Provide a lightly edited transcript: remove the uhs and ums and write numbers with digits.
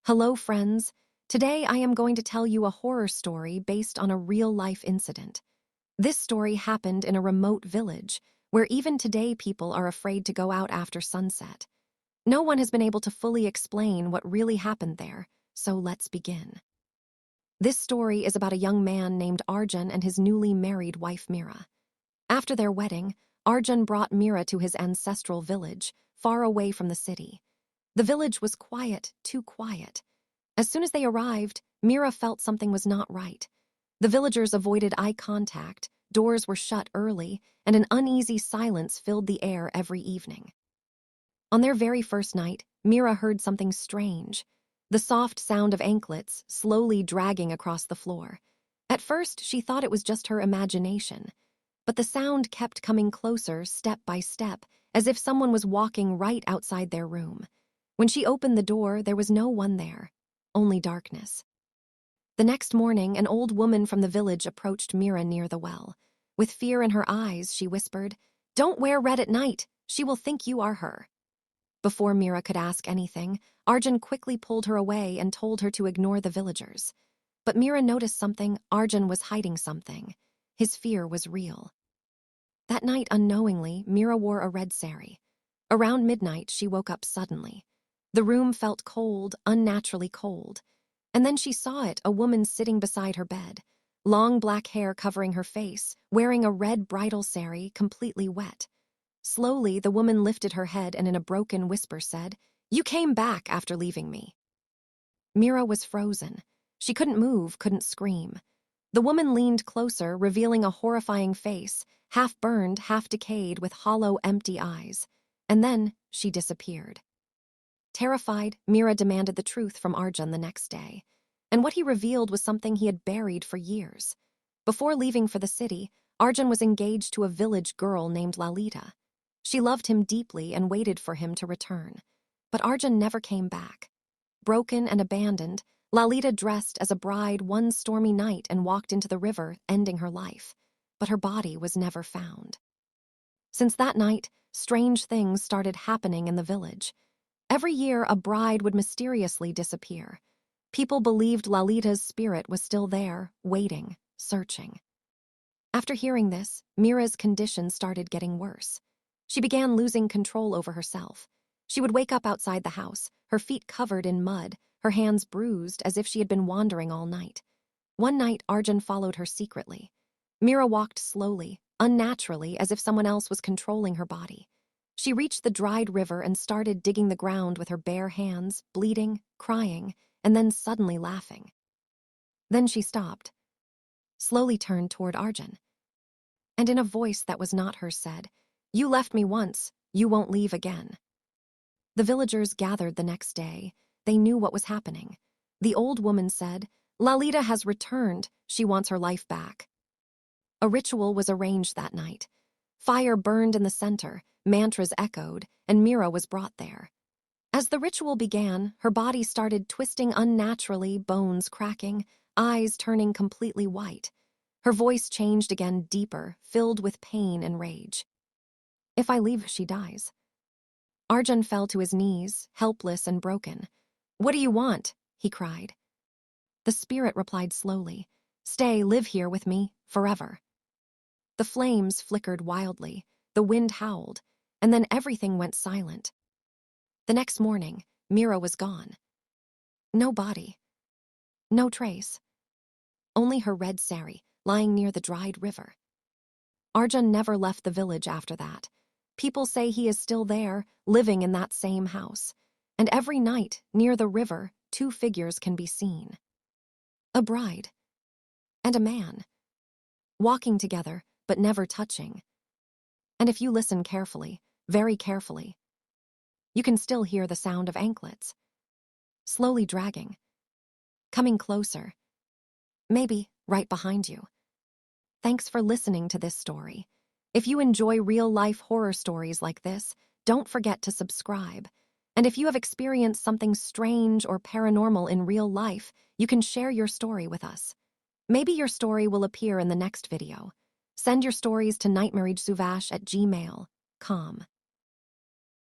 Hello, friends. Today I am going to tell you a horror story based on a real-life incident. This story happened in a remote village where even today people are afraid to go out after sunset. No one has been able to fully explain what really happened there, so let's begin. This story is about a young man named Arjun and his newly married wife Mira. After their wedding, Arjun brought Mira to his ancestral village, far away from the city. The village was quiet, too quiet. As soon as they arrived, Mira felt something was not right. The villagers avoided eye contact, doors were shut early, and an uneasy silence filled the air every evening. On their very first night, Mira heard something strange. The soft sound of anklets slowly dragging across the floor. At first, she thought it was just her imagination. But the sound kept coming closer, step by step, as if someone was walking right outside their room. When she opened the door, there was no one there, only darkness. The next morning, an old woman from the village approached Mira near the well. With fear in her eyes, she whispered, "Don't wear red at night. She will think you are her." Before Mira could ask anything, Arjun quickly pulled her away and told her to ignore the villagers. But Mira noticed something. Arjun was hiding something. His fear was real. That night, unknowingly, Mira wore a red sari. Around midnight, she woke up suddenly. The room felt cold, unnaturally cold. And then she saw it, a woman sitting beside her bed, long black hair covering her face, wearing a red bridal sari, completely wet. Slowly, the woman lifted her head and in a broken whisper said, "You came back after leaving me." Mira was frozen. She couldn't move, couldn't scream. The woman leaned closer, revealing a horrifying face, half burned, half decayed, with hollow, empty eyes. And then she disappeared. Terrified, Mira demanded the truth from Arjun the next day. And what he revealed was something he had buried for years. Before leaving for the city, Arjun was engaged to a village girl named Lalita. She loved him deeply and waited for him to return. But Arjun never came back. Broken and abandoned, Lalita dressed as a bride one stormy night and walked into the river, ending her life. But her body was never found. Since that night, strange things started happening in the village. Every year, a bride would mysteriously disappear. People believed Lalita's spirit was still there, waiting, searching. After hearing this, Mira's condition started getting worse. She began losing control over herself. She would wake up outside the house, her feet covered in mud, her hands bruised as if she had been wandering all night. One night, Arjun followed her secretly. Mira walked slowly, unnaturally, as if someone else was controlling her body. She reached the dried river and started digging the ground with her bare hands, bleeding, crying, and then suddenly laughing. Then she stopped, slowly turned toward Arjun, and in a voice that was not hers said, "You left me once, you won't leave again." The villagers gathered the next day. They knew what was happening. The old woman said, "Lalita has returned, she wants her life back." A ritual was arranged that night. Fire burned in the center, mantras echoed, and Mira was brought there. As the ritual began, her body started twisting unnaturally, bones cracking, eyes turning completely white. Her voice changed again, deeper, filled with pain and rage. "If I leave, she dies." Arjun fell to his knees, helpless and broken. "What do you want?" he cried. The spirit replied slowly, "Stay, live here with me, forever." The flames flickered wildly, the wind howled, and then everything went silent. The next morning, Mira was gone. No body. No trace. Only her red sari, lying near the dried river. Arjun never left the village after that. People say he is still there, living in that same house. And every night, near the river, two figures can be seen. A bride. And a man. Walking together, but never touching. And if you listen carefully, very carefully, you can still hear the sound of anklets. Slowly dragging. Coming closer. Maybe right behind you. Thanks for listening to this story. If you enjoy real-life horror stories like this, don't forget to subscribe. And if you have experienced something strange or paranormal in real life, you can share your story with us. Maybe your story will appear in the next video. Send your stories to nightmareedgesuvash@gmail.com.